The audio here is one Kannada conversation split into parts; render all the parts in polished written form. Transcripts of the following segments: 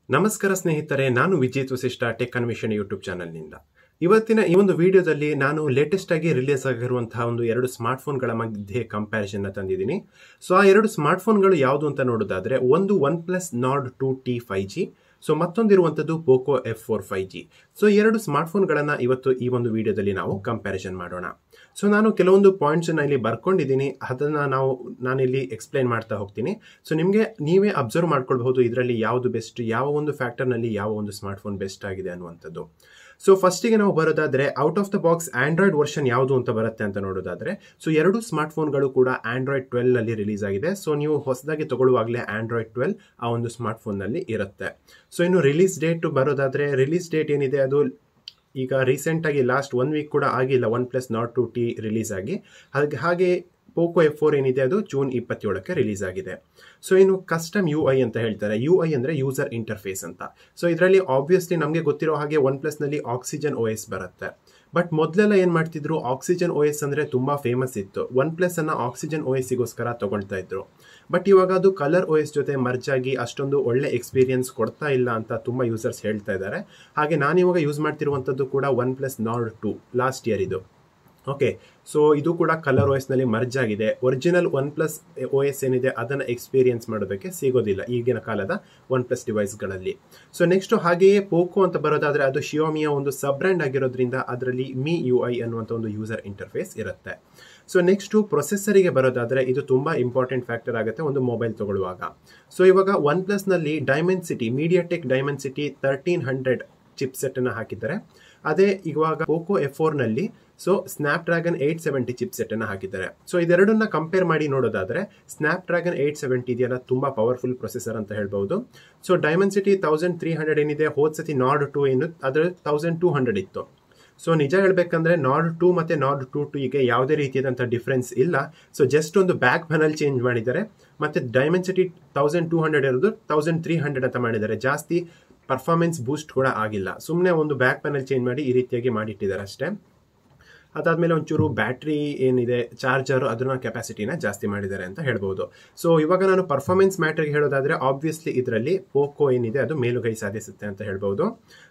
ನಮಸ್ಕಾರ ಸ್ನೇಹಿತರೆ, ನಾನು ವಿಜಿತ್ ವಸಿಷ್ಠ ಟೆಕ್ ಅನ್ವೇಷಣೆ ಯೂಟ್ಯೂಬ್ ಚಾನೆಲ್ನಿಂದ. ಇವತ್ತಿನ ಈ ಒಂದು ವಿಡಿಯೋದಲ್ಲಿ ನಾನು ಲೇಟೆಸ್ಟ್ ಆಗಿ ರಿಲೀಸ್ ಆಗಿರುವಂತಹ ಒಂದು ಎರಡು ಸ್ಮಾರ್ಟ್ಫೋನ್ಗಳ ಮಧ್ಯೆ ಕಂಪ್ಯಾರಿಸನ್ ತಂದಿದ್ದೀನಿ. ಸೊ ಆ ಎರಡು ಸ್ಮಾರ್ಟ್ಫೋನ್ಗಳು ಯಾವುದು ಅಂತ ನೋಡೋದಾದ್ರೆ, ಒಂದು OnePlus NORD 2T 5G, so ಮತ್ತೊಂದಿರುವಂಥದ್ದು Poco F4 5G. ಸೊ ಎರಡು ಸ್ಮಾರ್ಟ್ಫೋನ್ಗಳನ್ನ ಇವತ್ತು ಈ ಒಂದು ವಿಡಿಯೋದಲ್ಲಿ ನಾವು ಕಂಪ್ಯಾರಿಸನ್ ಮಾಡೋಣ. ಸೊ ನಾನು ಕೆಲವೊಂದು ಪಾಯಿಂಟ್ಸ್ ಇಲ್ಲಿ ಬರ್ಕೊಂಡಿದ್ದೀನಿ, ಅದನ್ನ ನಾನಿಲ್ಲಿ ಎಕ್ಸ್ಪ್ಲೈನ್ ಮಾಡ್ತಾ ಹೋಗ್ತೀನಿ. ಸೊ ನಿಮಗೆ ನೀವೇ ಅಬ್ಸರ್ವ್ ಮಾಡ್ಕೊಳ್ಬಹುದು ಇದರಲ್ಲಿ ಯಾವುದು ಬೆಸ್ಟ್, ಯಾವ ಒಂದು ಫ್ಯಾಕ್ಟರ್ನಲ್ಲಿ ಯಾವ ಒಂದು ಸ್ಮಾರ್ಟ್ಫೋನ್ ಬೆಸ್ಟ್ ಆಗಿದೆ ಅನ್ನುವಂಥದ್ದು. ಸೊ ಫಸ್ಟಿಗೆ ನಾವು ಬರೋದಾದ್ರೆ, out of the box Android version ಯಾವುದು ಅಂತ ಬರುತ್ತೆ ಅಂತ ನೋಡೋದಾದ್ರೆ, ಸೊ ಎರಡು ಸ್ಮಾರ್ಟ್ಫೋನ್ಗಳು ಕೂಡ ಆಂಡ್ರಾಯ್ಡ್ 12 ನಲ್ಲಿ ರಿಲೀಸ್ ಆಗಿದೆ. ಸೊ ನೀವು ಹೊಸದಾಗಿ ತಗೊಳ್ಳುವಾಗಲೇ ಆಂಡ್ರಾಯ್ಡ್ 12 ಆ ಒಂದು ಸ್ಮಾರ್ಟ್ಫೋನ್ ನಲ್ಲಿ ಇರುತ್ತೆ. ಸೊ ಇನ್ನು ರಿಲೀಸ್ ಡೇಟ್ ಬರೋದಾದ್ರೆ, ರಿಲೀಸ್ ಡೇಟ್ ಏನಿದೆ ಅದು ಈಗ ರೀಸೆಂಟ್ ಆಗಿ ಲಾಸ್ಟ್ 1 ವೀಕ್ ಕೂಡ ಆಗಿಲ್ಲ OnePlus NORD 2T ರಿಲೀಸ್ ಆಗಿ. ಹಾಗೆ Poco F4 ಏನಿದೆ ಅದು ಜೂನ್ 27ಕ್ಕೆ ರಿಲೀಸ್ ಆಗಿದೆ. ಸೊ ಇನ್ನು ಕಸ್ಟಮ್ UI ಅಂತ ಹೇಳ್ತಾರೆ. UI ಅಂದ್ರೆ ಯೂಸರ್ ಇಂಟರ್ಫೇಸ್ ಅಂತ. ಸೊ ಇದರಲ್ಲಿ ಆಬ್ವಿಯಸ್ಲಿ ನಮಗೆ ಗೊತ್ತಿರೋ ಹಾಗೆ OnePlus ನಲ್ಲಿ ಆಕ್ಸಿಜನ್ OS ಬರುತ್ತೆ. ಬಟ್ ಮೊದಲೆಲ್ಲ ಏನ್ ಮಾಡ್ತಿದ್ರು, ಆಕ್ಸಿಜನ್ OS ಅಂದ್ರೆ ತುಂಬಾ ಫೇಮಸ್ ಇತ್ತು. OnePlus ಅನ್ನ ಆಕ್ಸಿಜನ್ OSಗೋಸ್ಕರ ತಗೊಳ್ತಾ ಇದ್ರು. ಬಟ್ ಇವಾಗ ಅದು ಕಲರ್ OS ಜೊತೆ ಮರ್ಜ್ ಆಗಿ ಅಷ್ಟೊಂದು ಒಳ್ಳೆ ಎಕ್ಸ್ಪೀರಿಯನ್ಸ್ ಕೊಡ್ತಾ ಇಲ್ಲ ಅಂತ ತುಂಬಾ ಯೂಸರ್ಸ್ ಹೇಳ್ತಾ ಇದ್ದಾರೆ. ಹಾಗೆ ನಾನಿವಾಗ ಯೂಸ್ ಮಾಡ್ತಿರುವಂತದ್ದು ಕೂಡ OnePlus NORD 2 ಲಾಸ್ಟ್ ಇಯರ್ ಇದು. ಓಕೆ, ಸೊ ಇದು ಕೂಡ ಕಲರ್ OS ನಲ್ಲಿ ಮರ್ಜ್ ಆಗಿದೆ. ಒರಿಜಿನಲ್ OnePlus OS ಏನಿದೆ ಅದನ್ನ ಎಕ್ಸ್ಪೀರಿಯನ್ಸ್ ಮಾಡೋದಕ್ಕೆ ಸಿಗೋದಿಲ್ಲ ಈಗಿನ ಕಾಲದ OnePlus ಡಿವೈಸ್ಗಳಲ್ಲಿ. ಸೊ ನೆಕ್ಸ್ಟ್ ಹಾಗೆಯೇ ಪೋಕೋ ಅಂತ ಬರೋದಾದ್ರೆ, ಅದು ಶಿಯೋಮಿಯ ಒಂದು ಸಬ್ ಬ್ರ್ಯಾಂಡ್ ಆಗಿರೋದ್ರಿಂದ ಅದರಲ್ಲಿ ಮಿ UI ಅನ್ನುವಂಥ ಒಂದು ಯೂಸರ್ ಇಂಟರ್ಫೇಸ್ ಇರುತ್ತೆ. ಸೊ ನೆಕ್ಸ್ಟ್ ಪ್ರೊಸೆಸರಿಗೆ ಬರೋದಾದ್ರೆ, ಇದು ತುಂಬಾ ಇಂಪಾರ್ಟೆಂಟ್ ಫ್ಯಾಕ್ಟರ್ ಆಗುತ್ತೆ ಒಂದು ಮೊಬೈಲ್ ತಗೊಳ್ಳುವಾಗ. ಸೊ ಇವಾಗ OnePlus ನಲ್ಲಿ Dimensity, MediaTek Dimensity 1300 chip set ಅನ್ನ ಹಾಕಿದ್ದಾರೆ. ಅದೇ ಇವಾಗ Poco F4 ನಲ್ಲಿ ಸೊ ಸ್ನ್ಯಾಪ್ಡ್ರ್ಯಾಗನ್ 870 ಚಿಪ್ ಸೆಟ್ ಅನ್ನ ಹಾಕಿದ್ದಾರೆ. ಸೊ ಇದೆರಡನ್ನ ಕಂಪೇರ್ ಮಾಡಿ ನೋಡೋದಾದ್ರೆ, ಸ್ನ್ಯಾಪ್ಡ್ರ್ಯಾಗನ್ 870 ಇದೆಯಲ್ಲ ತುಂಬಾ ಪವರ್ಫುಲ್ ಪ್ರೊಸೆಸರ್ ಅಂತ ಹೇಳ್ಬಹುದು. ಸೊ ಡೈಮೆನ್ಸಿಟಿ 1300 ಏನಿದೆ, ಹೋದ್ಸತಿ NORD 2 ಏನು ಅದ್ರ 1200 ಇತ್ತು. ಸೊ ನಿಜ ಹೇಳ್ಬೇಕಂದ್ರೆ NORD 2 ಮತ್ತೆ NORD 2 ಗೆ ಯಾವುದೇ ರೀತಿಯಾದಂತಹ ಡಿಫರೆನ್ಸ್ ಇಲ್ಲ. ಸೊ ಜಸ್ಟ್ ಒಂದು ಬ್ಯಾಕ್ ಪ್ಯಾನಲ್ ಚೇಂಜ್ ಮಾಡಿದ್ದಾರೆ, ಮತ್ತೆ ಡೈಮೆನ್ಸಿಟಿ 1200 ಇರೋದು 1300 ಅಂತ ಮಾಡಿದ್ದಾರೆ. ಜಾಸ್ತಿ ಪರ್ಫಾರ್ಮೆನ್ಸ್ ಬೂಸ್ಟ್ ಕೂಡ ಆಗಿಲ್ಲ, ಸುಮ್ಮನೆ ಒಂದು ಬ್ಯಾಕ್ ಪ್ಯಾನಲ್ ಚೇಂಜ್ ಮಾಡಿ ಈ ರೀತಿಯಾಗಿ ಮಾಡಿಟ್ಟಿದ್ದಾರೆ ಅಷ್ಟೇ. ಅದಾದ್ಮೇಲೆ ಒಂಚೂರು ಬ್ಯಾಟ್ರಿ ಏನಿದೆ ಚಾರ್ಜರ್ ಅದನ್ನ ಕೆಪಾಸಿಟಿನ ಜಾಸ್ತಿ ಮಾಡಿದ್ದಾರೆ ಅಂತ ಹೇಳ್ಬಹುದು. ಸೊ ಇವಾಗ ನಾನು ಪರ್ಫಾರ್ಮೆನ್ಸ್ ಮ್ಯಾಟ್ರಿಗೆ ಹೇಳೋದಾದ್ರೆ, ಆಬ್ವಿಯಸ್ಲಿ ಇದರಲ್ಲಿ ಪೋಕೋ ಏನಿದೆ ಅದು ಮೇಲುಗೈ ಸಾಧಿಸುತ್ತೆ ಅಂತ ಹೇಳ್ಬಹುದು.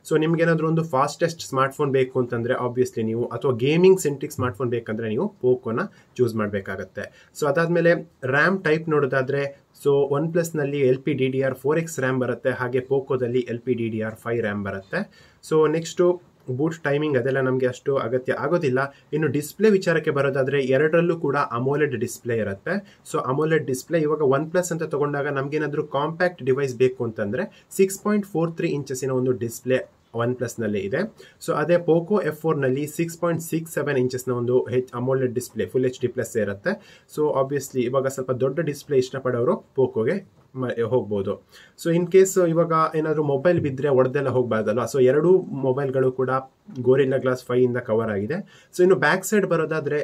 ಸೊ ನಿಮ್ಗೆ ಏನಾದ್ರು ಒಂದು ಫಾಸ್ಟೆಸ್ಟ್ ಸ್ಮಾರ್ಟ್ಫೋನ್ ಬೇಕು ಅಂತಂದ್ರೆ ಆಬ್ವಿಯಸ್ಲಿ ನೀವು, ಅಥವಾ ಗೇಮಿಂಗ್ ಸೆಂಟ್ರಿಕ್ ಸ್ಮಾರ್ಟ್ಫೋನ್ ಬೇಕಂದ್ರೆ ನೀವು ಪೋಕೋನ ಚೂಸ್ ಮಾಡಬೇಕಾಗತ್ತೆ. ಸೊ ಅದಾದ್ಮೇಲೆ ರ್ಯಾಮ್ ಟೈಪ್ ನೋಡೋದಾದ್ರೆ, ಸೊ OnePlus ನಲ್ಲಿ LPDDR4X ರ್ಯಾಮ್ ಬರುತ್ತೆ, ಹಾಗೆ ಪೋಕೋದಲ್ಲಿ LPDDR5 ರ್ಯಾಮ್ ಬರುತ್ತೆ. ಸೊ ನೆಕ್ಸ್ಟ್ ಬೂಟ್ ಟೈಮಿಂಗ್ ಅದೆಲ್ಲ ನಮಗೆ ಅಷ್ಟು ಅಗತ್ಯ ಆಗೋದಿಲ್ಲ. ಇನ್ನು ಡಿಸ್ಪ್ಲೇ ವಿಚಾರಕ್ಕೆ ಬರೋದಾದ್ರೆ, ಎರಡರಲ್ಲೂ ಕೂಡ ಅಮೋಲೆಡ್ ಡಿಸ್ಪ್ಲೇ ಇರುತ್ತೆ. ಸೊ ಅಮೋಲೆಡ್ ಡಿಸ್ಪ್ಲೇ ಇವಾಗ OnePlus ಅಂತ ತಗೊಂಡಾಗ ನಮ್ಗೇನಾದ್ರೂ ಕಾಂಪ್ಯಾಕ್ಟ್ ಡಿವೈಸ್ ಬೇಕು ಅಂತಂದ್ರೆ 6.43 ಇಂಚಸ್ಸಿನ ಒಂದು ಡಿಸ್ಪ್ಲೇ OnePlus ನಲ್ಲಿ ಇದೆ. ಸೊ ಅದೇ Poco F4 ನಲ್ಲಿ 6.67 ಇಂಚಸ್ನ ಒಂದು ಅಮೋಲೆಡ್ ಡಿಸ್ಪ್ಲೇ ಫುಲ್ HD ಪ್ಲಸ್ ಇರುತ್ತೆ. ಸೊ ಆಬ್ವಿಯಸ್ಲಿ ಇವಾಗ ಸ್ವಲ್ಪ ದೊಡ್ಡ ಡಿಸ್ಪ್ಲೇ ಇಷ್ಟಪಡೋರು ಪೋಕೋಗೆ ಹೋಗ್ಬೋದು. ಸೊ ಇನ್ ಕೇಸ್ ಇವಾಗ ಏನಾದ್ರು ಮೊಬೈಲ್ ಬಿದ್ರೆ ಒಡೆದೆಲ್ಲ ಹೋಗ್ಬಾರ್ದಲ್ವಾ. ಸೊ ಎರಡು ಮೊಬೈಲ್ಗಳು ಕೂಡ ಗೋರಿಲ್ಲಾ ಗ್ಲಾಸ್ 5 ಇಂದ ಕವರ್ ಆಗಿದೆ. ಸೊ ಇನ್ನು ಬ್ಯಾಕ್ ಸೈಡ್ ಬರೋದಾದ್ರೆ,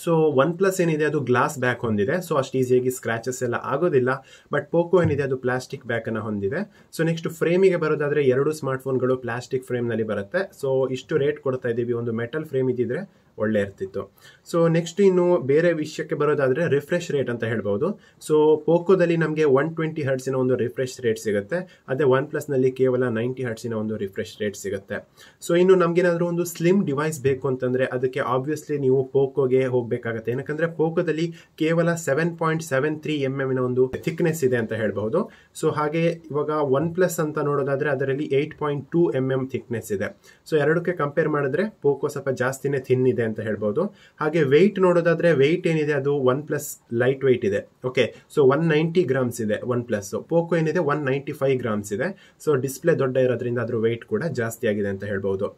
ಸೊ OnePlus ಏನಿದೆ ಅದು ಗ್ಲಾಸ್ ಬ್ಯಾಕ್ ಹೊಂದಿದೆ. ಸೊ ಅಷ್ಟು ಈಸಿಯಾಗಿ ಸ್ಕ್ರಾಚಸ್ ಎಲ್ಲ ಆಗೋದಿಲ್ಲ. ಬಟ್ ಪೋಕೋ ಏನಿದೆ ಅದು ಪ್ಲಾಸ್ಟಿಕ್ ಬ್ಯಾಕ್ ಅನ್ನ ಹೊಂದಿದೆ. ಸೊ ನೆಕ್ಸ್ಟ್ ಫ್ರೇಮಿಗೆ ಬರೋದಾದ್ರೆ, ಎರಡು ಸ್ಮಾರ್ಟ್ಫೋನ್ಗಳು ಪ್ಲಾಸ್ಟಿಕ್ ಫ್ರೇಮ್ ನಲ್ಲಿ ಬರುತ್ತೆ. ಸೊ ಇಷ್ಟು ರೇಟ್ ಕೊಡ್ತಾ ಇದೀವಿ, ಒಂದು ಮೆಟಲ್ ಫ್ರೇಮ್ ಇದ್ದಿದ್ರೆ ಒಳ್ಳೆ ಇರ್ತಿತ್ತು. ಸೊ ನೆಕ್ಸ್ಟ್ ಇನ್ನು ಬೇರೆ ವಿಷಯಕ್ಕೆ ಬರೋದಾದ್ರೆ, ರಿಫ್ರೆಶ್ ರೇಟ್ ಅಂತ ಹೇಳ್ಬಹುದು. ಸೊ ಪೋಕೋದಲ್ಲಿ ನಮಗೆ 120 ಹರ್ಟ್ಸಿನ ಒಂದು ರಿಫ್ರೆಶ್ ರೇಟ್ ಸಿಗುತ್ತೆ. ಅದೇ OnePlus ನಲ್ಲಿ ಕೇವಲ 90 ಹರ್ಟ್ಸಿನ ಒಂದು ರಿಫ್ರೆಶ್ ರೇಟ್ ಸಿಗುತ್ತೆ. ಸೊ ಇನ್ನು ನಮ್ಗೇನಾದ್ರೂ ಒಂದು ಸ್ಲಿಮ್ ಡಿವೈಸ್ ಬೇಕು ಅಂತಂದ್ರೆ ಅದಕ್ಕೆ ಆಬ್ವಿಯಸ್ಲಿ ನೀವು ಪೋಕೋಗೆ ಹೋಗ್ಬೇಕಾಗತ್ತೆ. ಯಾಕಂದ್ರೆ ಪೋಕೋದಲ್ಲಿ ಕೇವಲ 7.73 mm ಒಂದು ಥಿಕ್ನೆಸ್ ಇದೆ ಅಂತ ಹೇಳ್ಬಹುದು. ಸೊ ಹಾಗೆ ಇವಾಗ OnePlus ಅಂತ ನೋಡೋದಾದ್ರೆ ಅದರಲ್ಲಿ 8.2 mm ಥಿಕ್ನೆಸ್ ಇದೆ. ಸೊ ಎರಡಕ್ಕೆ ಕಂಪೇರ್ ಮಾಡಿದ್ರೆ ಪೋಕೋ ಸ್ವಲ್ಪ ಜಾಸ್ತಿನೇ ಥಿನ್ ಇದೆ ಅಂತ ಹೇಳ್ಬಹುದು. ಹಾಗೆ ವೆಯ್ಟ್ ನೋಡೋದಾದ್ರೆ, ವೆಯ್ಟ್ ಏನಿದೆ ಅದು OnePlus ಲೈಟ್ ವೆಯ್ಟ್ ಇದೆ. ಓಕೆ, ಸೊ 190 ಗ್ರಾಮ್ಸ್ ಇದೆ OnePlus. ಪೋಕೋ ಏನಿದೆ 195 ಗ್ರಾಮ್ಸ್ ಇದೆ. ಸೊ ಡಿಸ್ಪ್ಲೇ ದೊಡ್ಡ ಇರೋದ್ರಿಂದ ಅದ್ರ ವೆಯ್ಟ್ ಕೂಡ ಜಾಸ್ತಿ ಆಗಿದೆ ಅಂತ ಹೇಳ್ಬಹುದು.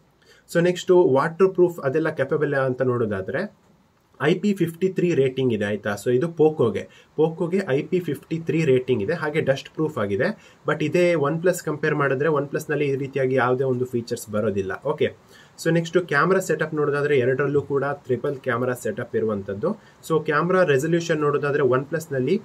ಸೊ ನೆಕ್ಸ್ಟ್ ವಾಟರ್ ಪ್ರೂಫ್ ಅದೆಲ್ಲ ಕೆಪಬಲ್ ಅಂತ ನೋಡೋದಾದ್ರೆ, IP53 ರೇಟಿಂಗ್ ಇದೆ ಆಯ್ತಾ. ಸೊ ಇದು ಪೋಕೋಗೆ IP53 ರೇಟಿಂಗ್ ಇದೆ, ಹಾಗೆ ಡಸ್ಟ್ ಪ್ರೂಫ್ ಆಗಿದೆ. ಬಟ್ ಇದೇ OnePlus ಕಂಪೇರ್ ಮಾಡಿದ್ರೆ OnePlus ನಲ್ಲಿ ಈ ರೀತಿಯಾಗಿ ಯಾವುದೇ ಒಂದು ಫೀಚರ್ಸ್ ಬರೋದಿಲ್ಲ. Okay, so next camera setup ನೋಡೋದಾದ್ರೆ, ಎರಡರಲ್ಲೂ ಕೂಡ ಟ್ರಿಪಲ್ ಕ್ಯಾಮ್ರಾ ಸೆಟಪ್ ಇರುವಂತದ್ದು. ಸೊ ಕ್ಯಾಮ್ರಾ ರೆಸಲ್ಯೂಷನ್ ನೋಡೋದಾದ್ರೆ OnePlus ನಲ್ಲಿ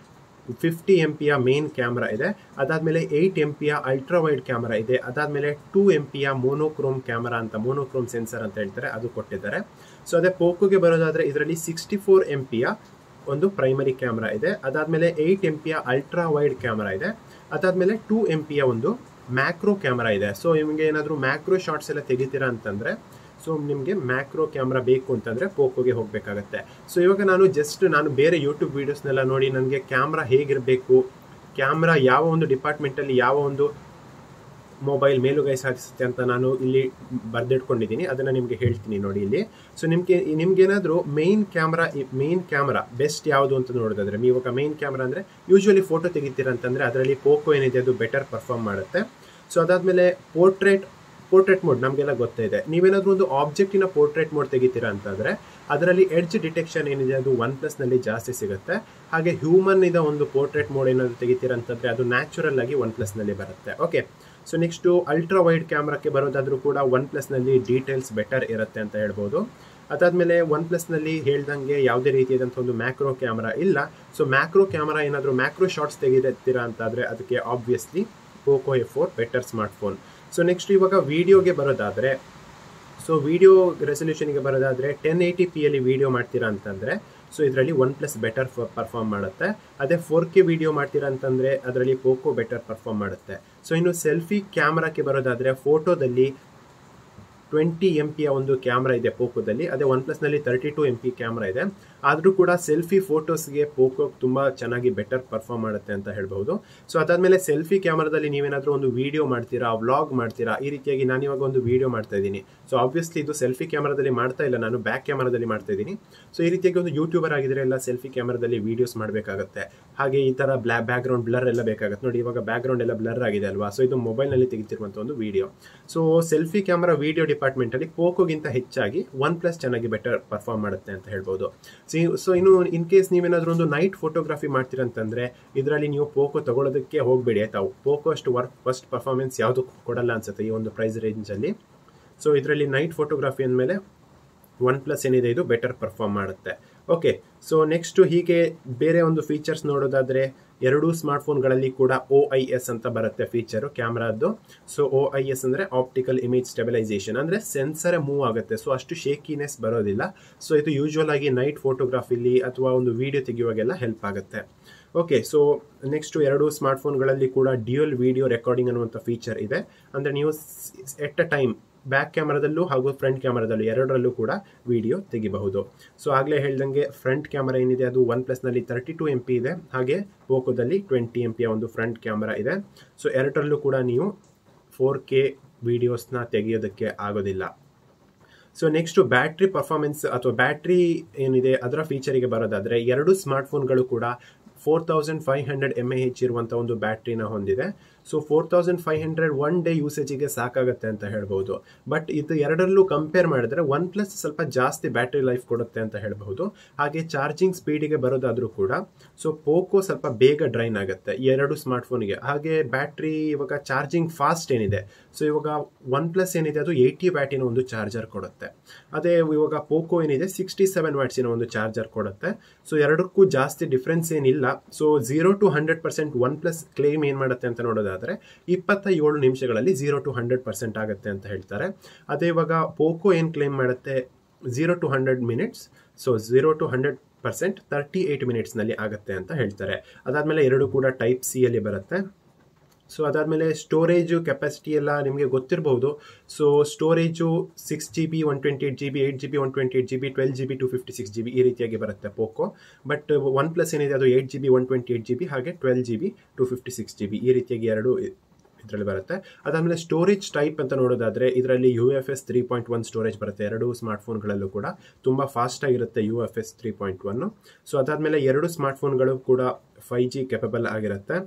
50 MP ಮೇನ್ ಕ್ಯಾಮ್ರಾ ಇದೆ. ಅದಾದ್ಮೇಲೆ 8 MP ಅಲ್ಟ್ರಾ ವೈಡ್ ಕ್ಯಾಮ್ರಾ ಇದೆ. ಅದಾದ್ಮೇಲೆ 2 MP ಮೋನೋಕ್ರೋಮ್ ಕ್ಯಾಮ್ರಾ ಅಂತ, ಮೋನೋಕ್ರೋಮ್ ಸೆನ್ಸರ್ ಅಂತ ಹೇಳ್ತಾರೆ, ಅದು ಕೊಟ್ಟಿದ್ದಾರೆ. ಸೊ ಅದೇ ಪೋಕೋಗೆ ಬರೋದಾದ್ರೆ ಇದರಲ್ಲಿ 64 MP ಒಂದು ಪ್ರೈಮರಿ ಕ್ಯಾಮ್ರಾ ಇದೆ. ಅದಾದ್ಮೇಲೆ 8 MP ಅಲ್ಟ್ರಾ ವೈಡ್ ಕ್ಯಾಮ್ರಾ ಇದೆ. ಅದಾದ್ಮೇಲೆ 2 MP ಒಂದು ಮ್ಯಾಕ್ರೋ ಕ್ಯಾಮ್ರಾ ಇದೆ. ಸೊ ನಿಮಗೆ ಏನಾದರೂ ಮ್ಯಾಕ್ರೋ ಶಾರ್ಟ್ಸ್ ಎಲ್ಲ ತೆಗಿತೀರಾ ಅಂತಂದರೆ, ಸೊ ನಿಮಗೆ ಮ್ಯಾಕ್ರೋ ಕ್ಯಾಮ್ರಾ ಬೇಕು ಅಂತಂದರೆ ಪೋಕೋಗೆ ಹೋಗಬೇಕಾಗತ್ತೆ. ಸೊ ಇವಾಗ ನಾನು ಬೇರೆ ಯೂಟ್ಯೂಬ್ ವೀಡಿಯೋಸ್ನೆಲ್ಲ ನೋಡಿ ನನಗೆ ಕ್ಯಾಮ್ರಾ ಹೇಗಿರಬೇಕು, ಕ್ಯಾಮ್ರಾ ಯಾವ ಒಂದು ಡಿಪಾರ್ಟ್ಮೆಂಟಲ್ಲಿ ಯಾವ ಒಂದು ಮೊಬೈಲ್ ಮೇಲುಗೈ ಸಾಧಿಸುತ್ತೆ ಅಂತ ನಾನು ಇಲ್ಲಿ ಬರೆದಿಟ್ಕೊಂಡಿದ್ದೀನಿ, ಅದನ್ನು ನಿಮಗೆ ಹೇಳ್ತೀನಿ ನೋಡಿ ಇಲ್ಲಿ. ಸೊ ನಿಮ್ಗೇನಾದರೂ ಮೇನ್ ಕ್ಯಾಮ್ರಾ ಬೆಸ್ಟ್ ಯಾವುದು ಅಂತ ನೋಡೋದಾದ್ರೆ, ಇವಾಗ ಮೇನ್ ಕ್ಯಾಮ್ರಾ ಅಂದರೆ ಯೂಶ್ವಲಿ ಫೋಟೋ ತೆಗಿತೀರ ಅಂತಂದರೆ ಅದರಲ್ಲಿ ಪೋಕೋ ಏನಿದೆ ಅದು ಬೆಟರ್ ಪರ್ಫಾರ್ಮ್ ಮಾಡುತ್ತೆ. ಸೊ ಅದಾದಮೇಲೆ ಪೋರ್ಟ್ರೇಟ್ ಮೋಡ್ ನಮಗೆಲ್ಲ ಗೊತ್ತಿದೆ. ನೀವೇನಾದರೂ ಒಂದು ಆಬ್ಜೆಕ್ಟಿನ ಪೋರ್ಟ್ರೇಟ್ ಮೋಡ್ ತೆಗಿತೀರಾ ಅಂತಂದರೆ ಅದರಲ್ಲಿ ಎಡ್ಜ್ ಡಿಟೆಕ್ಷನ್ ಏನಿದೆ ಅದು OnePlusನಲ್ಲಿ ಜಾಸ್ತಿ ಸಿಗುತ್ತೆ. ಹಾಗೆ ಹ್ಯೂಮನ್ ಇದ ಒಂದು ಪೋರ್ಟ್ರೇಟ್ ಮೋಡ್ ಏನಾದರೂ ತೆಗಿತೀರಾ ಅಂತಂದರೆ ಅದು ನ್ಯಾಚುರಲ್ ಆಗಿ OnePlusನಲ್ಲಿ ಬರುತ್ತೆ. Okay, so next ultra wide ಕ್ಯಾಮ್ರಾಕ್ಕೆ ಬರೋದಾದರೂ ಕೂಡ OnePlusನಲ್ಲಿ ಡೀಟೇಲ್ಸ್ ಬೆಟರ್ ಇರುತ್ತೆ ಅಂತ ಹೇಳ್ಬೋದು. ಅದಾದಮೇಲೆ OnePlusನಲ್ಲಿ ಹೇಳ್ದಂಗೆ ಯಾವುದೇ ರೀತಿಯಾದಂಥ ಒಂದು ಮ್ಯಾಕ್ರೋ ಕ್ಯಾಮ್ರಾ ಇಲ್ಲ. ಸೊ ಮ್ಯಾಕ್ರೋ ಕ್ಯಾಮ್ರಾ ಏನಾದರೂ ಮ್ಯಾಕ್ರೋ ಶಾರ್ಟ್ಸ್ ತೆಗಿತೀರಾ ಅಂತಾದರೆ ಅದಕ್ಕೆ obviously Poco F4 better smartphone. So next ಇವಾಗ ವಿಡಿಯೋಗೆ ಬರೋದಾದರೆ, ಸೊ ವಿಡಿಯೋ ರೆಸಲ್ಯೂಷನ್ಗೆ ಬರೋದಾದರೆ 1080pಯಲ್ಲಿ ವಿಡಿಯೋ ಮಾಡ್ತೀರಾ ಅಂತಂದರೆ ಸೊ ಇದರಲ್ಲಿ OnePlus ಬೆಟರ್ ಪರ್ಫಾರ್ಮ್ ಮಾಡುತ್ತೆ. ಅದೇ 4K ವಿಡಿಯೋ ಮಾಡ್ತೀರಾ ಅಂತಂದರೆ ಅದರಲ್ಲಿ ಪೋಕೋ ಬೆಟರ್ ಪರ್ಫಾರ್ಮ್ ಮಾಡುತ್ತೆ. ಸೊ ಇನ್ನು ಸೆಲ್ಫಿ ಕ್ಯಾಮ್ರಾಕ್ಕೆ ಬರೋದಾದರೆ ಫೋಟೋದಲ್ಲಿ 20 MP ಒಂದು ಕ್ಯಾಮ್ರಾ ಇದೆ ಪೋಕೋದಲ್ಲಿ, ಅದೇ OnePlusನಲ್ಲಿ 32 MP ಕ್ಯಾಮ್ರಾ ಇದೆ. ಆದರೂ ಕೂಡ ಸೆಲ್ಫಿ ಫೋಟೋಸ್ಗೆ ಪೋಕೋ ತುಂಬ ಚೆನ್ನಾಗಿ ಬೆಟರ್ ಪರ್ಫಾರ್ಮ್ ಮಾಡುತ್ತೆ ಅಂತ ಹೇಳ್ಬೋದು. ಸೊ ಅದಾದಮೇಲೆ ಸೆಲ್ಫಿ ಕ್ಯಾಮ್ರಾದಲ್ಲಿ ನೀವೇನಾದರೂ ಒಂದು ವಿಡಿಯೋ ಮಾಡ್ತೀರಾ, ವ್ಲಾಗ್ ಮಾಡ್ತೀರಾ, ಈ ರೀತಿಯಾಗಿ ನಾನಿವಾಗ ಒಂದು ವಿಡಿಯೋ ಮಾಡ್ತಾ ಇದ್ದೀನಿ. ಸೊ ಆಬ್ವಿಯಸ್ಲಿ ಇದು ಸೆಲ್ಫಿ ಕ್ಯಾಮ್ರಾದಲ್ಲಿ ಮಾಡ್ತಾ ಇಲ್ಲ, ನಾನು ಬ್ಯಾಕ್ ಕ್ಯಾಮ್ರಾದಲ್ಲಿ ಮಾಡ್ತಾ ಇದ್ದೀನಿ. ಸೊ ಈ ರೀತಿಯಾಗಿ ಒಂದು ಯೂಟ್ಯೂಬರ್ ಆಗಿದ್ರೆ ಎಲ್ಲ ಸೆಲ್ಫಿ ಕ್ಯಾಮ್ರಾದಲ್ಲಿ ವೀಡಿಯೋಸ್ ಮಾಡಬೇಕಾಗುತ್ತೆ. ಹಾಗೆ ಈ ಥರ ಬ್ಯಾಕ್ಗ್ರೌಂಡ್ ಬ್ಲರ್ ಎಲ್ಲ ಬೇಕಾಗುತ್ತೆ ನೋಡಿ, ಇವಾಗ ಬ್ಯಾಕ್ಗ್ರೌಂಡ್ ಎಲ್ಲ ಬ್ಲರ್ ಆಗಿದೆ ಅಲ್ವಾ. ಸೊ ಇದು ಮೊಬೈಲ್ನಲ್ಲಿ ತೆಗಿತಿರುವಂಥ ಒಂದು video. So selfie camera video ಡಿಪಾರ್ಟ್ಮೆಂಟಲ್ಲಿ ಪೋಕೋಗಿಂತ ಹೆಚ್ಚಾಗಿ OnePlus ಚೆನ್ನಾಗಿ ಬೆಟರ್ ಪರ್ಫಾರ್ಮ್ ಮಾಡುತ್ತೆ ಅಂತ ಹೇಳ್ಬೋದು. ಸೊ ಇನ್ನು ಇನ್ ಕೇಸ್ ನೀವೇನಾದರೂ ಒಂದು ನೈಟ್ ಫೋಟೋಗ್ರಫಿ ಮಾಡ್ತೀರಂತಂದರೆ ಇದರಲ್ಲಿ ನೀವು ಪೋಕೋ ತಗೊಳ್ಳೋದಕ್ಕೆ ಹೋಗಬೇಡಿ ಆಯ್ತಾ. ಪೋಕೋ ಅಷ್ಟು ಫಸ್ಟ್ ಪರ್ಫಾರ್ಮೆನ್ಸ್ ಯಾವುದು ಕೊಡಲ್ಲ ಅನ್ಸುತ್ತೆ ಈ ಒಂದು ಪ್ರೈಸ್ ರೇಂಜಲ್ಲಿ. ಸೊ ಇದರಲ್ಲಿ ನೈಟ್ ಫೋಟೋಗ್ರಫಿ ಅಂದಮೇಲೆ OnePlus ಏನಿದೆ ಇದು ಬೆಟರ್ ಪರ್ಫಾರ್ಮ್ ಮಾಡುತ್ತೆ. ಓಕೆ, ಸೊ ನೆಕ್ಸ್ಟು ಹೀಗೆ ಬೇರೆ ಒಂದು ಫೀಚರ್ಸ್ ನೋಡೋದಾದರೆ ಎರಡೂ ಸ್ಮಾರ್ಟ್ಫೋನ್ಗಳಲ್ಲಿ ಕೂಡ OIS ಅಂತ ಬರುತ್ತೆ ಫೀಚರು ಕ್ಯಾಮ್ರಾದ್ದು. ಸೊ OIS ಅಂದರೆ ಆಪ್ಟಿಕಲ್ ಇಮೇಜ್ ಸ್ಟೆಬಿಲೈಸೇಷನ್, ಅಂದರೆ ಸೆನ್ಸರೇ ಮೂವ್ ಆಗುತ್ತೆ. ಸೊ ಅಷ್ಟು ಶೇಕಿನೆಸ್ ಬರೋದಿಲ್ಲ. ಸೊ ಇದು ಯೂಶ್ವಲ್ ಆಗಿ ನೈಟ್ ಫೋಟೋಗ್ರಫಿಲಿ ಅಥವಾ ಒಂದು ವಿಡಿಯೋ ತೆಗೆಯುವಾಗೆಲ್ಲ ಹೆಲ್ಪ್ ಆಗುತ್ತೆ. ಓಕೆ, ಸೊ ನೆಕ್ಸ್ಟು ಎರಡೂ ಸ್ಮಾರ್ಟ್ಫೋನ್ಗಳಲ್ಲಿ ಕೂಡ ಡ್ಯೂಯಲ್ ವಿಡಿಯೋ ರೆಕಾರ್ಡಿಂಗ್ ಅನ್ನುವಂಥ ಫೀಚರ್ ಇದೆ. ಅಂದರೆ ನೀವು ಎಟ್ ಅ ಟೈಮ್ ಬ್ಯಾಕ್ ಕ್ಯಾಮ್ರಾದಲ್ಲೂ ಹಾಗೂ ಫ್ರಂಟ್ ಕ್ಯಾಮ್ರಾದಲ್ಲೂ ಎರಡರಲ್ಲೂ ಕೂಡ ವಿಡಿಯೋ ತೆಗಿಬಹುದು. ಸೊ ಆಗಲೇ ಹೇಳ್ದಂಗೆ ಫ್ರಂಟ್ ಕ್ಯಾಮ್ರಾ ಏನಿದೆ ಅದು OnePlusನಲ್ಲಿ 32 MP ಇದೆ, ಹಾಗೆ ಪೋಕೋದಲ್ಲಿ 20 MP ಒಂದು ಫ್ರಂಟ್ ಕ್ಯಾಮ್ರಾ ಇದೆ. ಸೊ ಎರಡರಲ್ಲೂ ಕೂಡ ನೀವು 4K ವಿಡಿಯೋಸ್ನ ತೆಗೆಯೋದಕ್ಕೆ ಆಗೋದಿಲ್ಲ. ಸೊ ನೆಕ್ಸ್ಟು ಬ್ಯಾಟ್ರಿ ಪರ್ಫಾರ್ಮೆನ್ಸ್ ಅಥವಾ ಬ್ಯಾಟ್ರಿ ಏನಿದೆ ಅದರ ಫೀಚರಿಗೆ ಬರೋದಾದರೆ ಎರಡೂ ಸ್ಮಾರ್ಟ್ಫೋನ್ಗಳು ಕೂಡ 4500 mAh ಇರುವಂಥ ಒಂದು ಬ್ಯಾಟ್ರಿನ ಹೊಂದಿದೆ. ಸೊ 4500 ಒನ್ ಡೇ ಯೂಸೇಜಿಗೆ ಸಾಕಾಗುತ್ತೆ ಅಂತ ಹೇಳ್ಬೋದು. ಬಟ್ ಇದು ಎರಡರಲ್ಲೂ ಕಂಪೇರ್ ಮಾಡಿದ್ರೆ OnePlus ಸ್ವಲ್ಪ ಜಾಸ್ತಿ ಬ್ಯಾಟ್ರಿ ಲೈಫ್ ಕೊಡುತ್ತೆ ಅಂತ ಹೇಳ್ಬಹುದು. ಹಾಗೆ ಚಾರ್ಜಿಂಗ್ ಸ್ಪೀಡಿಗೆ ಬರೋದಾದರೂ ಕೂಡ ಸೊ ಪೋಕೋ ಸ್ವಲ್ಪ ಬೇಗ ಡ್ರೈನ್ ಆಗುತ್ತೆ ಈ ಎರಡು ಸ್ಮಾರ್ಟ್ಫೋನಿಗೆ. ಹಾಗೆ ಬ್ಯಾಟ್ರಿ ಇವಾಗ ಚಾರ್ಜಿಂಗ್ ಫಾಸ್ಟ್ ಏನಿದೆ, ಸೊ ಇವಾಗ OnePlus ಏನಿದೆ ಅದು 80 ವ್ಯಾಟಿನ ಒಂದು ಚಾರ್ಜರ್ ಕೊಡುತ್ತೆ. ಅದೇ ಇವಾಗ ಪೋಕೋ ಏನಿದೆ 67 ವ್ಯಾಟ್ಸಿನ ಒಂದು ಚಾರ್ಜರ್ ಕೊಡುತ್ತೆ. ಸೊ ಎರಡಕ್ಕೂ ಜಾಸ್ತಿ ಡಿಫ್ರೆನ್ಸ್ ಏನಿಲ್ಲ. ಸೊ 0 to 100% OnePlus ಕ್ಲೇಮ್ ಏನು ಮಾಡುತ್ತೆ ಅಂತ ನೋಡೋದಾದರೆ 27 ನಿಮಿಷಗಳಲ್ಲಿ 0 to 100% ಆಗುತ್ತೆ ಅಂತ ಹೇಳ್ತಾರೆ. ಅದೇ ಇವಾಗ ಪೋಕೋ ಏನು ಕ್ಲೇಮ್ ಮಾಡುತ್ತೆ 0 to 100 minutes, ಸೊ 0 to 100% 38 ಮಿನಿಟ್ಸ್ನಲ್ಲಿ ಆಗುತ್ತೆ ಅಂತ ಹೇಳ್ತಾರೆ. ಅದಾದಮೇಲೆ ಎರಡು ಕೂಡ ಟೈಪ್ ಸಿ ಅಲ್ಲಿ ಬರುತ್ತೆ. ಸೊ ಅದಾದಮೇಲೆ ಸ್ಟೋರೇಜು ಕೆಪಾಸಿಟಿ ಎಲ್ಲ ನಿಮಗೆ ಗೊತ್ತಿರಬಹುದು. So storage 6GB 128GB 8GB 128GB 12GB 256GB ಈ ರೀತಿಯಾಗಿ ಬರುತ್ತೆ ಪೋಕೋ. ಬಟ್ OnePlus ಏನಿದೆ ಅದು 8GB 128GB ಹಾಗೆ 12GB 256GB ಈ ರೀತಿಯಾಗಿ ಎರಡು ಇದರಲ್ಲಿ ಬರುತ್ತೆ. ಅದಾದಮೇಲೆ ಸ್ಟೋರೇಜ್ ಟೈಪ್ ಅಂತ ನೋಡೋದಾದರೆ ಇದರಲ್ಲಿ UFS 3.1 ಸ್ಟೋರೇಜ್ ಬರುತ್ತೆ. ಎರಡು ಸ್ಮಾರ್ಟ್ಫೋನ್ಗಳಲ್ಲೂ ಕೂಡ ತುಂಬ ಫಾಸ್ಟಾಗಿರುತ್ತೆ UFS 3.1. ಸೊ ಅದಾದಮೇಲೆ ಎರಡು ಸ್ಮಾರ್ಟ್ಫೋನ್ಗಳು ಕೂಡ 5G ಕೆಪಬಲ್ ಆಗಿರುತ್ತೆ.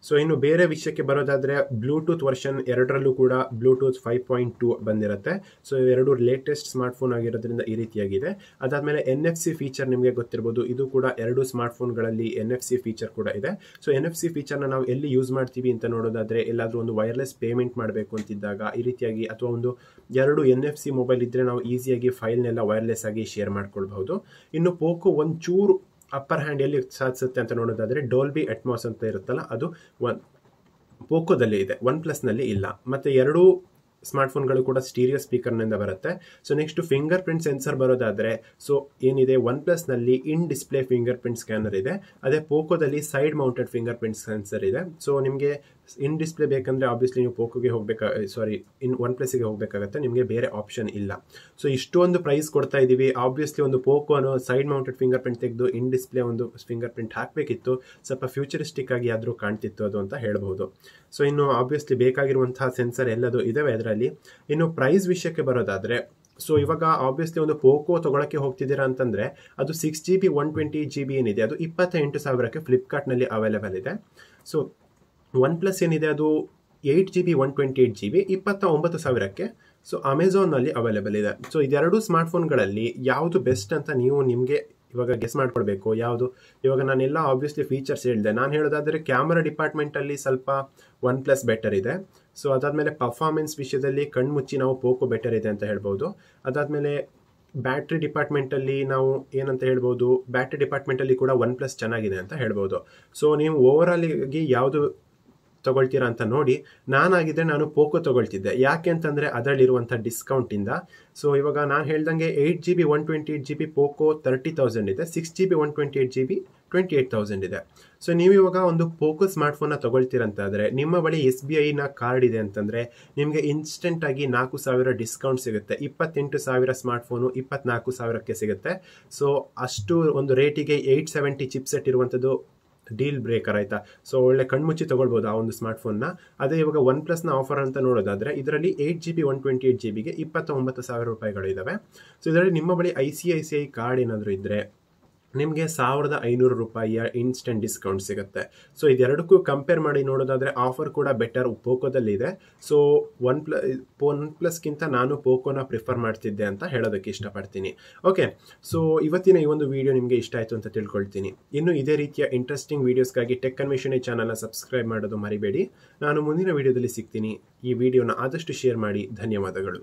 ಸೊ ಇನ್ನು ಬೇರೆ ವಿಷಯಕ್ಕೆ ಬರೋದಾದರೆ ಬ್ಲೂಟೂತ್ ವರ್ಷನ್ ಎರಡರಲ್ಲೂ ಕೂಡ ಬ್ಲೂಟೂತ್ 5.2 ಬಂದಿರುತ್ತೆ. ಸೊ ಎರಡು ಲೇಟೆಸ್ಟ್ ಸ್ಮಾರ್ಟ್ಫೋನ್ ಆಗಿರೋದ್ರಿಂದ ಈ ರೀತಿಯಾಗಿದೆ. ಅದಾದಮೇಲೆ NFC ಫೀಚರ್ ನಿಮಗೆ ಗೊತ್ತಿರ್ಬೋದು, ಇದು ಕೂಡ ಎರಡು ಸ್ಮಾರ್ಟ್ಫೋನ್ಗಳಲ್ಲಿ NFC ಫೀಚರ್ ಕೂಡ ಇದೆ. ಸೊ NFC ಫೀಚರ್ನ ನಾವು ಎಲ್ಲಿ ಯೂಸ್ ಮಾಡ್ತೀವಿ ಅಂತ ನೋಡೋದಾದರೆ ಎಲ್ಲಾದರೂ ಒಂದು ವೈರ್ಲೆಸ್ ಪೇಮೆಂಟ್ ಮಾಡಬೇಕು ಅಂತಿದ್ದಾಗ ಈ ರೀತಿಯಾಗಿ, ಅಥವಾ ಒಂದು ಎರಡು NFC ಮೊಬೈಲ್ ಇದ್ದರೆ ನಾವು ಈಸಿಯಾಗಿ ಫೈಲ್ನೆಲ್ಲ ವೈರ್ಲೆಸ್ ಆಗಿ ಶೇರ್ ಮಾಡ್ಕೊಳ್ಬಹುದು. ಇನ್ನು ಪೋಕೋ ಒಂಚೂರು ಅಪ್ಪರ್ ಹ್ಯಾಂಡ್ ಎಲ್ಲಿ ಸಾಧಿಸುತ್ತೆ ಅಂತ ನೋಡೋದಾದರೆ ಡೋಲ್ಬಿ ಅಟ್ಮಾಸ್ ಅಂತ ಇರುತ್ತಲ್ಲ ಅದು ಪೋಕೋದಲ್ಲಿ ಇದೆ, OnePlusನಲ್ಲಿ ಇಲ್ಲ. ಮತ್ತು ಎರಡೂ ಸ್ಮಾರ್ಟ್ಫೋನ್ಗಳು ಕೂಡ ಸ್ಟೀರಿಯೋ ಸ್ಪೀಕರ್ನಿಂದ ಬರುತ್ತೆ. So next fingerprint sensor ಬರೋದಾದರೆ ಸೊ ಏನಿದೆ OnePlusನಲ್ಲಿ in display fingerprint scanner ಇದೆ, ಅದೇ ಪೋಕೋದಲ್ಲಿ side mounted fingerprint sensor ಇದೆ. ಸೊ ನಿಮಗೆ ಇನ್ ಡಿಸ್ಪ್ಲೇ ಬೇಕಂದರೆ ಆಬ್ವಿಯಸ್ಲಿ ನೀವು ಪೋಕೋಗೆ ಒನ್ ಪ್ಲಸ್ಗೆ ಹೋಗಬೇಕಾಗತ್ತೆ, ನಿಮಗೆ ಬೇರೆ ಆಪ್ಷನ್ ಇಲ್ಲ. ಸೊ ಇಷ್ಟೊಂದು ಪ್ರೈಸ್ ಕೊಡ್ತಾ ಇದ್ದೀವಿ, ಆಬ್ವಿಯಸ್ಲಿ ಒಂದು ಪೋಕೋನು ಸೈಡ್ ಮೌಂಟೆಡ್ ಫಿಂಗರ್ ಪ್ರಿಂಟ್ ತೆಗೆದು ಇನ್ ಡಿಸ್ಪ್ಲೇ ಒಂದು ಫಿಂಗರ್ ಪ್ರಿಂಟ್ ಹಾಕಬೇಕಿತ್ತು, ಸ್ವಲ್ಪ ಫ್ಯೂಚರಿಸ್ಟಿಕ್ ಆಗಿ ಆದರೂ ಕಾಣ್ತಿತ್ತು ಅದು ಅಂತ ಹೇಳ್ಬೋದು. ಸೊ ಇನ್ನು ಆಬ್ವಿಯಸ್ಲಿ ಬೇಕಾಗಿರುವಂತಹ ಸೆನ್ಸರ್ ಎಲ್ಲದು ಇದಾವೆ ಅದರಲ್ಲಿ. ಇನ್ನು ಪ್ರೈಸ್ ವಿಷಯಕ್ಕೆ ಬರೋದಾದರೆ, ಸೊ ಇವಾಗ ಆಬ್ವಿಯಸ್ಲಿ ಒಂದು ಪೋಕೋ ತೊಗೊಳಕ್ಕೆ ಹೋಗ್ತಿದ್ದೀರಾ ಅಂತಂದರೆ ಅದು 6GB 128GB ಏನಿದೆ ಅದು 28,000ಕ್ಕೆ ಫ್ಲಿಪ್ಕಾರ್ಟ್ನಲ್ಲಿ ಅವೈಲೇಬಲ್ ಇದೆ. ಸೊ OnePlus ಏನಿದೆ ಅದು 8GB 128GB 29,000ಕ್ಕೆ ಸೊ ಅಮೆಝಾನ್ನಲ್ಲಿ ಅವೈಲೇಬಲ್ ಇದೆ. ಸೊ ಇದೆರಡು ಸ್ಮಾರ್ಟ್ಫೋನ್ಗಳಲ್ಲಿ ಯಾವುದು ಬೆಸ್ಟ್ ಅಂತ ನೀವು ನಿಮಗೆ ಇವಾಗ ಗೆಸ್ ಮಾಡ್ಕೊಳ್ಬೇಕು. ಯಾವುದು ಇವಾಗ ನಾನೆಲ್ಲ ಆಬ್ವಿಯಸ್ಲಿ ಫೀಚರ್ಸ್ ಹೇಳಿದೆ. ನಾನು ಹೇಳೋದಾದರೆ ಕ್ಯಾಮರಾ ಡಿಪಾರ್ಟ್ಮೆಂಟಲ್ಲಿ ಸ್ವಲ್ಪ OnePlus ಬೆಟರ್ ಇದೆ. ಸೊ ಅದಾದಮೇಲೆ ಪರ್ಫಾರ್ಮೆನ್ಸ್ ವಿಷಯದಲ್ಲಿ ಕಣ್ಮುಚ್ಚಿ ನಾವು ಪೋಕೋ ಬೆಟರ್ ಇದೆ ಅಂತ ಹೇಳ್ಬೋದು. ಅದಾದಮೇಲೆ ಬ್ಯಾಟ್ರಿ ಡಿಪಾರ್ಟ್ಮೆಂಟಲ್ಲಿ ನಾವು ಏನಂತ ಹೇಳ್ಬೋದು, ಬ್ಯಾಟ್ರಿ ಡಿಪಾರ್ಟ್ಮೆಂಟಲ್ಲಿ ಕೂಡ OnePlus ಚೆನ್ನಾಗಿದೆ ಅಂತ ಹೇಳ್ಬೋದು. ಸೊ ನೀವು ಓವರಾಲ್ ಆಗಿ ಯಾವುದು ತಗೊಳ್ತೀರಾ ಅಂತ ನೋಡಿ. ನಾನು ಪೋಕೋ ತಗೊಳ್ತಿದ್ದೆ, ಯಾಕೆ ಅಂತಂದರೆ ಅದರಲ್ಲಿರುವಂಥ ಡಿಸ್ಕೌಂಟಿಂದ. ಸೊ ಇವಾಗ ನಾನು ಹೇಳ್ದಂಗೆ 8GB 128GB ಪೋಕೋ 30,000 ಇದೆ, 6GB 128GB 28,000 ಇದೆ. ಸೊ ನೀವು ಇವಾಗ ಒಂದು ಪೋಕೋ ಸ್ಮಾರ್ಟ್ಫೋನ್ನ ತಗೊಳ್ತೀರಂತಾದರೆ ನಿಮ್ಮ ಬಳಿ SBIನ ಕಾರ್ಡ್ ಇದೆ ಅಂತಂದರೆ ನಿಮಗೆ ಇನ್ಸ್ಟೆಂಟಾಗಿ 4,000 ಡಿಸ್ಕೌಂಟ್ ಸಿಗುತ್ತೆ. 28,000 ಸ್ಮಾರ್ಟ್ಫೋನು 24,000ಕ್ಕೆ ಸಿಗುತ್ತೆ. ಸೊ ಅಷ್ಟು ಒಂದು ರೇಟಿಗೆ 870 ಚಿಪ್ಸೆಟ್ ಇರುವಂಥದ್ದು ಡೀಲ್ ಬ್ರೇಕರ್ ಆಯಿತಾ. ಸೊ ಒಳ್ಳೆ ಕಣ್ಮುಚ್ಚಿ ತೊಗೊಳ್ಬೋದು ಆ ಒಂದು ಸ್ಮಾರ್ಟ್ಫೋನ್ನ. ಅದೇ ಇವಾಗ OnePlusನ ಆಫರ್ ಅಂತ ನೋಡೋದಾದರೆ ಇದರಲ್ಲಿ 8GB 128GBಗೆ 29,000 ರೂಪಾಯಿಗಳು ಇದ್ದಾವೆ. ಸೊ ಇದರಲ್ಲಿ ನಿಮ್ಮ ಬಳಿ ICICI ಕಾರ್ಡ್ ಏನಾದರೂ ಇದ್ದರೆ ನಿಮಗೆ 1,500 ರೂಪಾಯಿಯ ಇನ್ಸ್ಟೆಂಟ್ ಡಿಸ್ಕೌಂಟ್ ಸಿಗುತ್ತೆ. ಸೊ ಇದೆರಡಕ್ಕೂ ಕಂಪೇರ್ ಮಾಡಿ ನೋಡೋದಾದರೆ ಆಫರ್ ಕೂಡ ಬೆಟರ್ ಪೋಕೋದಲ್ಲಿ ಇದೆ. ಸೊ OnePlusಗಿಂತ ನಾನು ಪೋಕೋನ ಪ್ರಿಫರ್ ಮಾಡ್ತಿದ್ದೆ ಅಂತ ಹೇಳೋದಕ್ಕೆ ಇಷ್ಟಪಡ್ತೀನಿ. ಓಕೆ, ಸೊ ಇವತ್ತಿನ ಈ ಒಂದು ವಿಡಿಯೋ ನಿಮಗೆ ಇಷ್ಟ ಆಯಿತು ಅಂತ ತಿಳ್ಕೊಳ್ತೀನಿ. ಇನ್ನು ಇದೇ ರೀತಿಯ ಇಂಟ್ರೆಸ್ಟಿಂಗ್ ವೀಡಿಯೋಸ್ಗಾಗಿ ಟೆಕ್ ಅನ್ವೇಷಣೆ ಚಾನಲ್ನ ಸಬ್ಸ್ಕ್ರೈಬ್ ಮಾಡೋದು ಮರಿಬೇಡಿ. ನಾನು ಮುಂದಿನ ವಿಡಿಯೋದಲ್ಲಿ ಸಿಗ್ತೀನಿ. ಈ ವಿಡಿಯೋನ ಆದಷ್ಟು ಶೇರ್ ಮಾಡಿ. ಧನ್ಯವಾದಗಳು.